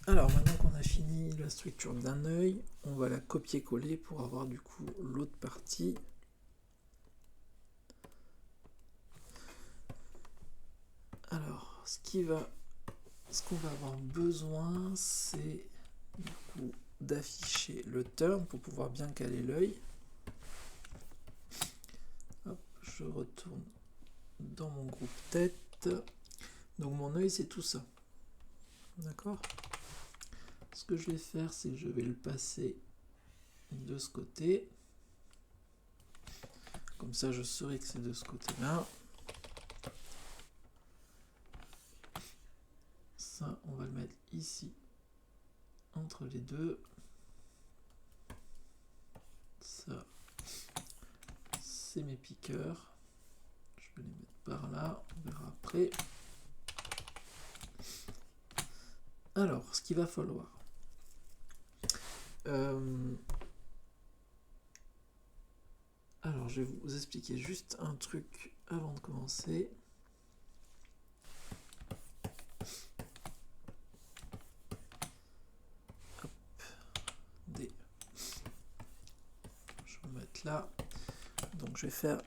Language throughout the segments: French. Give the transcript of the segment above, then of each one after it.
Alors maintenant qu'on a fini la structure d'un œil, on va la copier-coller pour avoir du coup l'autre partie. Alors, ce qu'on va avoir besoin, c'est du coup d'afficher le turn pour pouvoir bien caler l'œil. Hop, je retourne dans mon groupe tête. Donc mon œil, c'est tout ça. D'accord ? Ce que je vais faire, c'est que je vais le passer de ce côté. Comme ça, je saurai que c'est de ce côté-là. Ça, on va le mettre ici, entre les deux. Ça, c'est mes piqueurs. Je vais les mettre par là, on verra après. Alors, ce qu'il va falloir. Alors, je vais vous expliquer juste un truc avant de commencer. Hop, D. Je vais mettre là. Donc, je vais faire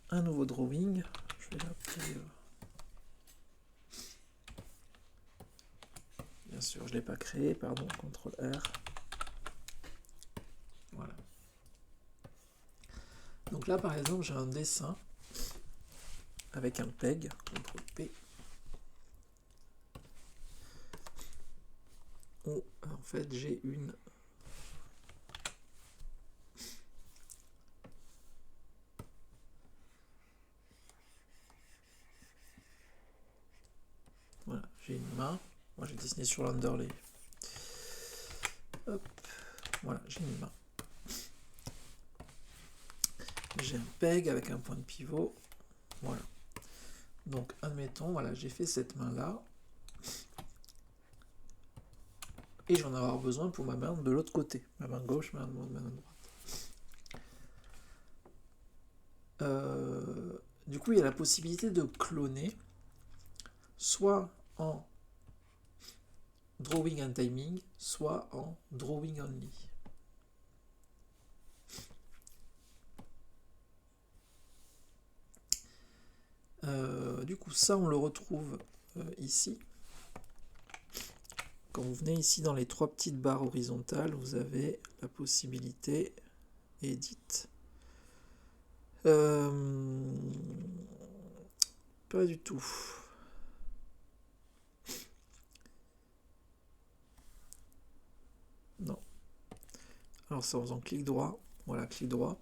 un nouveau drawing. Je vais l'appeler. Bien sûr, je ne l'ai pas créé, pardon, CTRL R. Voilà. Donc là, par exemple, j'ai un dessin avec un PEG, CTRL P, où en fait j'ai une voilà, j'ai une main. Moi j'ai dessiné sur l'underlay. Hop, voilà, j'ai une main. J'ai un PEG avec un point de pivot. Voilà. Donc admettons, voilà, j'ai fait cette main là. Et j'en vais avoir besoin pour ma main de l'autre côté. Ma main gauche, ma main droite. Du coup, il y a la possibilité de cloner, soit en drawing and timing, soit en drawing only. Du coup, ça, on le retrouve ici. Quand vous venez ici dans les trois petites barres horizontales, vous avez la possibilité Edit. Pas du tout. Non. Alors c'est en faisant clic droit. Voilà, clic droit.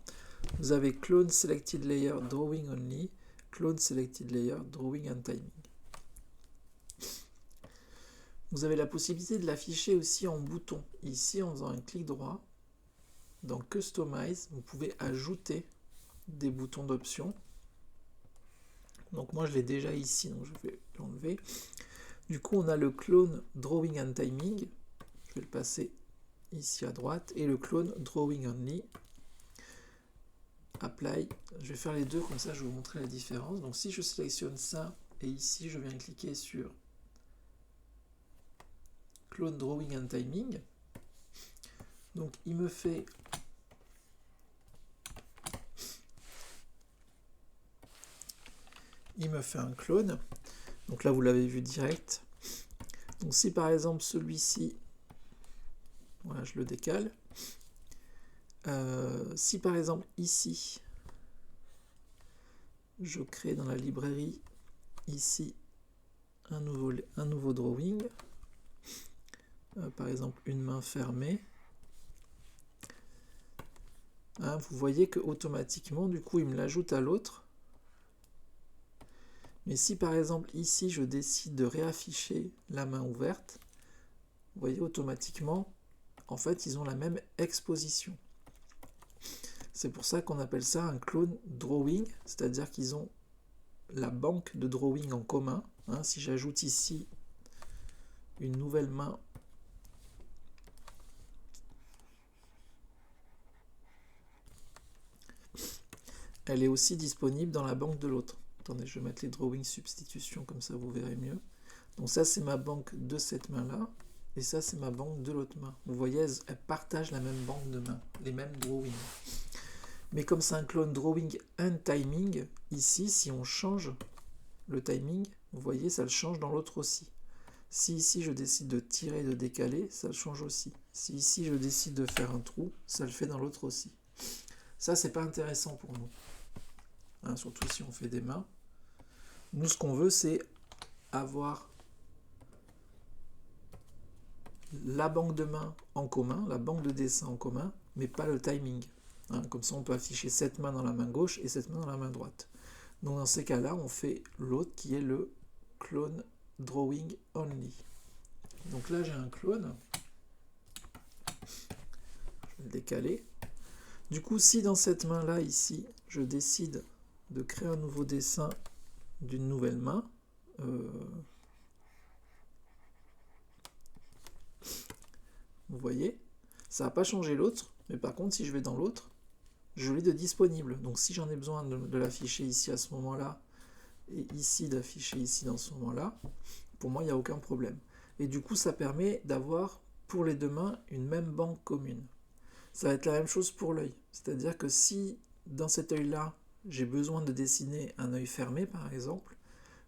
Vous avez Clone Selected Layer Drawing Only, Clone Selected Layer Drawing and Timing. Vous avez la possibilité de l'afficher aussi en bouton. Ici, en faisant un clic droit, dans Customize, vous pouvez ajouter des boutons d'options. Donc moi, je l'ai déjà ici, donc je vais l'enlever. Du coup, on a le clone Drawing and Timing. Je vais le passer ici à droite. Et le clone Drawing Only. Apply. Je vais faire les deux, comme ça, je vais vous montrer la différence. Donc si je sélectionne ça, et ici, je viens cliquer sur Clone Drawing and Timing. Donc il me fait un clone. Donc là vous l'avez vu direct. Donc si par exemple celui-ci, voilà, je le décale. Si par exemple ici, je crée dans la librairie ici un nouveau drawing, par exemple une main fermée, hein, vous voyez que automatiquement du coup il me l'ajoute à l'autre. Mais si par exemple ici je décide de réafficher la main ouverte, vous voyez automatiquement, en fait ils ont la même exposition. C'est pour ça qu'on appelle ça un clone drawing, c'est-à-dire qu'ils ont la banque de drawing en commun. Hein, si j'ajoute ici une nouvelle main, elle est aussi disponible dans la banque de l'autre. Attendez, je vais mettre les drawing substitutions, comme ça vous verrez mieux. Donc ça, c'est ma banque de cette main-là. et ça c'est ma banque de l'autre main. Vous voyez, elles partagent la même banque de main, les mêmes drawings. Mais comme c'est un clone drawing and timing, ici, si on change le timing, vous voyez, ça le change dans l'autre aussi. Si ici je décide de tirer et de décaler, ça le change aussi. Si ici je décide de faire un trou, ça le fait dans l'autre aussi. Ça, c'est pas intéressant pour nous. Hein, surtout si on fait des mains. Nous, ce qu'on veut, c'est avoir la banque de main en commun, la banque de dessin en commun, mais pas le timing. Hein, comme ça, on peut afficher cette main dans la main gauche et cette main dans la main droite. Donc, dans ces cas-là, on fait l'autre qui est le clone drawing only. Donc là, j'ai un clone. Je vais le décaler. Du coup, si dans cette main-là, ici, je décide de créer un nouveau dessin d'une nouvelle main, vous voyez, ça n'a pas changé l'autre, mais par contre, si je vais dans l'autre, je l'ai de disponible. Donc si j'en ai besoin de l'afficher ici à ce moment-là, et ici d'afficher ici dans ce moment-là, pour moi, il n'y a aucun problème. Et du coup, ça permet d'avoir pour les deux mains une même banque commune. Ça va être la même chose pour l'œil. C'est-à-dire que si dans cet œil-là, j'ai besoin de dessiner un œil fermé, par exemple,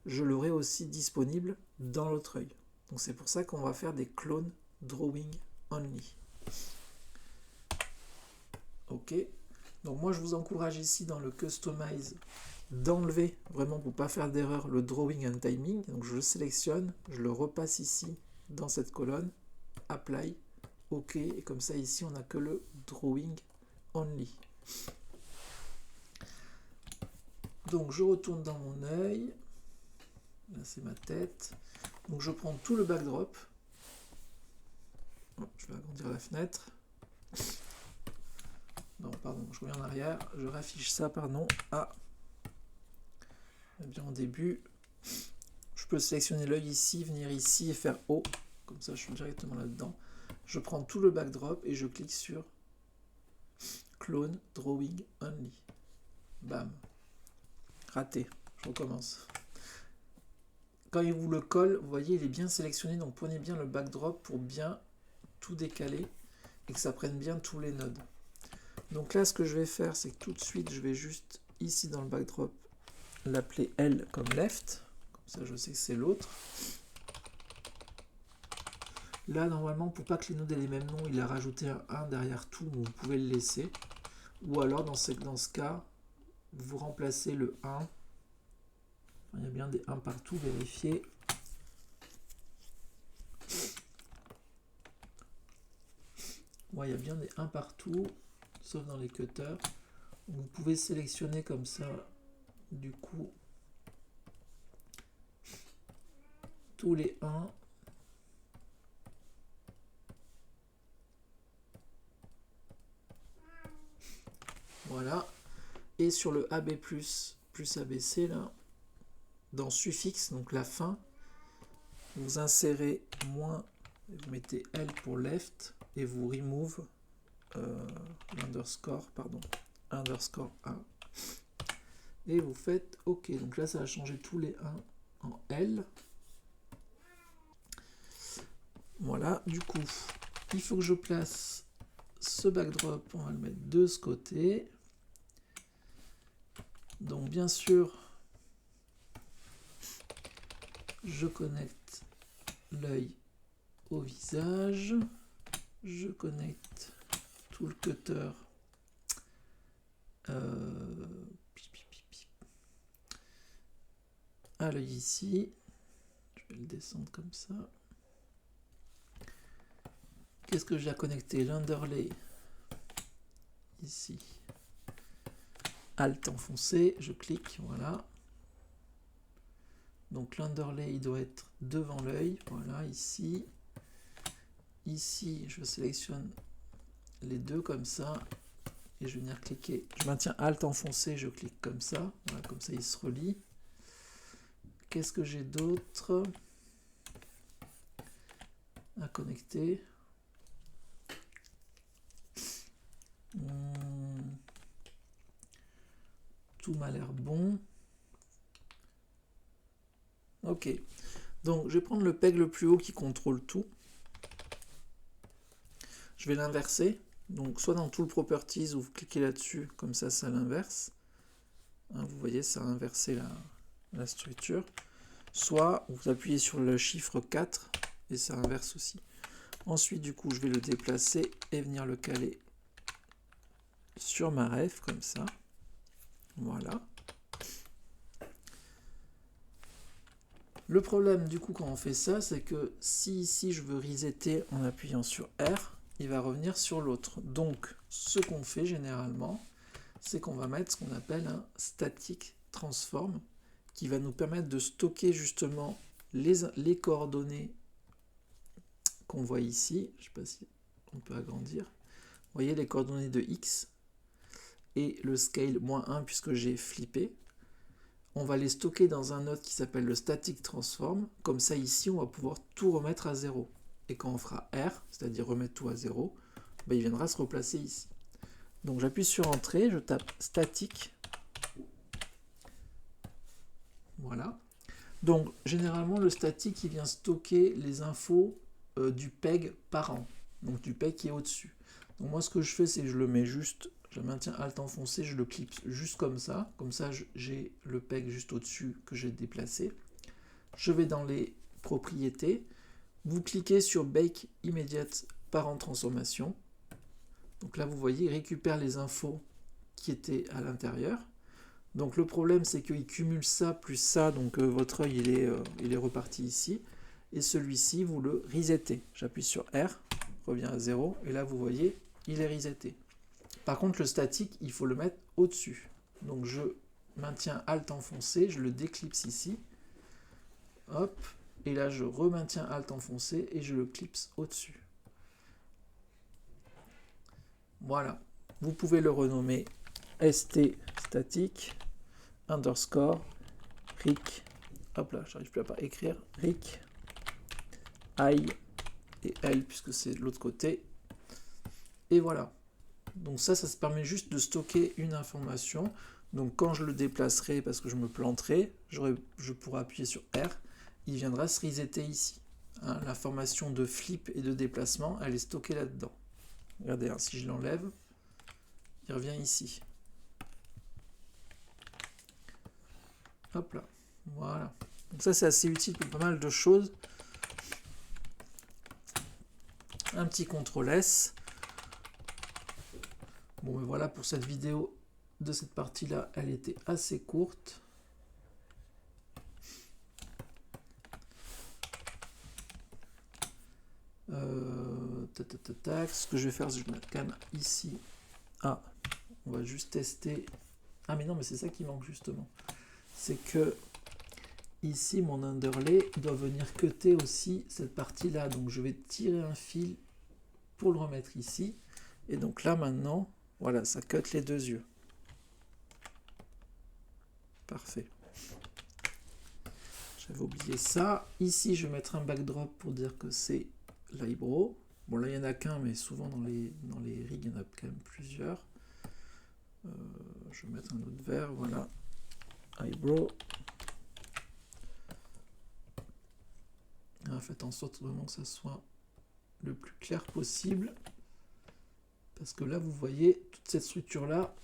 je l'aurai aussi disponible dans l'autre œil. Donc c'est pour ça qu'on va faire des clones drawing only. Ok. Donc moi je vous encourage ici dans le customize d'enlever, vraiment pour ne pas faire d'erreur, le drawing and timing. Donc je le sélectionne, je le repasse ici dans cette colonne, apply, ok, et comme ça ici on n'a que le drawing only. Donc je retourne dans mon œil, là c'est ma tête, donc je prends tout le backdrop, je vais agrandir la fenêtre, non pardon, je reviens en arrière, je raffiche ça, pardon, bien au début, je peux sélectionner l'œil ici, venir ici et faire O, comme ça je suis directement là-dedans, je prends tout le backdrop et je clique sur Clone Drawing Only, bam, raté, je recommence. Quand il vous le colle, vous voyez, il est bien sélectionné, donc prenez bien le backdrop pour bien tout décaler et que ça prenne bien tous les nodes. Donc là, ce que je vais faire, c'est que tout de suite, je vais juste ici dans le backdrop l'appeler L comme left, comme ça je sais que c'est l'autre. Là, normalement, pour pas que les nodes aient les mêmes noms, il a rajouté un 1 derrière tout, donc vous pouvez le laisser. Ou alors, dans ce cas, vous remplacez le 1. Il y a bien des 1 partout, vérifiez. Ouais, il y a bien des 1 partout, sauf dans les cutters. Vous pouvez sélectionner comme ça, du coup, tous les 1. Voilà. Et sur le AB+, plus ABC, là, dans suffixe, donc la fin, vous insérez moins, vous mettez L pour left, et vous remove l'underscore, pardon, underscore 1. Et vous faites OK. Donc là, ça va changer tous les 1 en L. Voilà, du coup, il faut que je place ce backdrop, on va le mettre de ce côté. Donc bien sûr, je connecte l'œil au visage, je connecte tout le cutter à l'œil ici, je vais le descendre comme ça. Qu'est-ce que j'ai à connecter? L'underlay ici, Alt enfoncé, je clique, voilà. Donc l'underlay il doit être devant l'œil, voilà, ici. Ici, je sélectionne les deux comme ça, et je vais venir cliquer. Je maintiens Alt enfoncé, je clique comme ça, voilà, comme ça il se relie. Qu'est-ce que j'ai d'autre à connecter? Tout m'a l'air bon. Ok, donc je vais prendre le peg le plus haut qui contrôle tout. je vais l'inverser. Donc soit dans Tool Properties, vous cliquez là-dessus, comme ça l'inverse. Hein, vous voyez, ça a inversé la structure. Soit vous appuyez sur le chiffre 4 et ça inverse aussi. Ensuite, du coup, je vais le déplacer et venir le caler sur ma ref, comme ça. Voilà. Le problème, du coup, quand on fait ça, c'est que si ici, je veux resetter en appuyant sur R, il va revenir sur l'autre. Donc, ce qu'on fait généralement, c'est qu'on va mettre ce qu'on appelle un static transform, qui va nous permettre de stocker justement les coordonnées qu'on voit ici. Je ne sais pas si on peut agrandir. Vous voyez les coordonnées de X et le scale -1 puisque j'ai flippé. On va les stocker dans un node qui s'appelle le static transform. Comme ça, ici, on va pouvoir tout remettre à 0. Et quand on fera R, c'est-à-dire remettre tout à 0, ben, il viendra se replacer ici. Donc j'appuie sur Entrée, je tape static. Voilà. Donc généralement, le static, il vient stocker les infos du PEG parent. Donc du PEG qui est au-dessus. Donc moi, ce que je fais, c'est que je le mets juste... Je maintiens Alt enfoncé, je le clipse juste comme ça. Comme ça, j'ai le PEG juste au-dessus que j'ai déplacé. Je vais dans les propriétés. Vous cliquez sur Bake Immediate Parent Transformation. Donc là, vous voyez, il récupère les infos qui étaient à l'intérieur. Donc le problème, c'est qu'il cumule ça plus ça. Donc votre œil, il est reparti ici. Et celui-ci, vous le resettez. J'appuie sur R, revient à 0. Et là, vous voyez, il est reseté. Par contre, le statique, il faut le mettre au-dessus. Donc, je maintiens Alt enfoncé, je le déclipse ici. Hop. Et là, je remaintiens Alt enfoncé et je le clipse au-dessus. Voilà. Vous pouvez le renommer st static underscore ric. Hop là, j'arrive plus à pas écrire. Ric I et L puisque c'est de l'autre côté. Et voilà. Donc ça se permet juste de stocker une information. Donc quand je le déplacerai, parce que je me planterai, je pourrai appuyer sur R, il viendra se resetter ici. Hein, l'information de flip et de déplacement, elle est stockée là-dedans. Regardez, hein, si je l'enlève, il revient ici. Hop là, voilà. Donc ça c'est assez utile pour pas mal de choses. Un petit CTRL S. Bon, mais voilà pour cette vidéo de cette partie-là, elle était assez courte. Ce que je vais faire, c'est que je mets quand même ici. Ah, on va juste tester. Ah, mais non, mais c'est ça qui manque justement. C'est que ici, mon underlay doit venir cutter aussi cette partie-là. Donc, je vais tirer un fil pour le remettre ici. Et donc là, maintenant, voilà, ça cut les deux yeux. Parfait. J'avais oublié ça. Ici, je vais mettre un backdrop pour dire que c'est l'eyebrow. Bon, là, il n'y en a qu'un, mais souvent dans les rigs, il y en a quand même plusieurs. Je vais mettre un autre vert, voilà. Eyebrow. Faites en sorte vraiment que ça soit le plus clair possible. Parce que là, vous voyez, toute cette structure-là,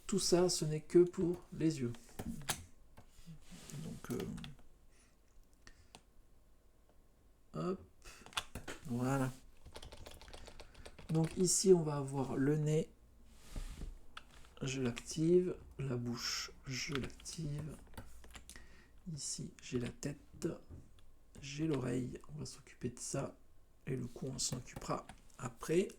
tout ça, ce n'est que pour les yeux. Donc, hop, voilà. Donc ici, on va avoir le nez, je l'active, la bouche, je l'active. Ici, j'ai la tête, j'ai l'oreille, on va s'occuper de ça, et le cou, on s'en occupera après.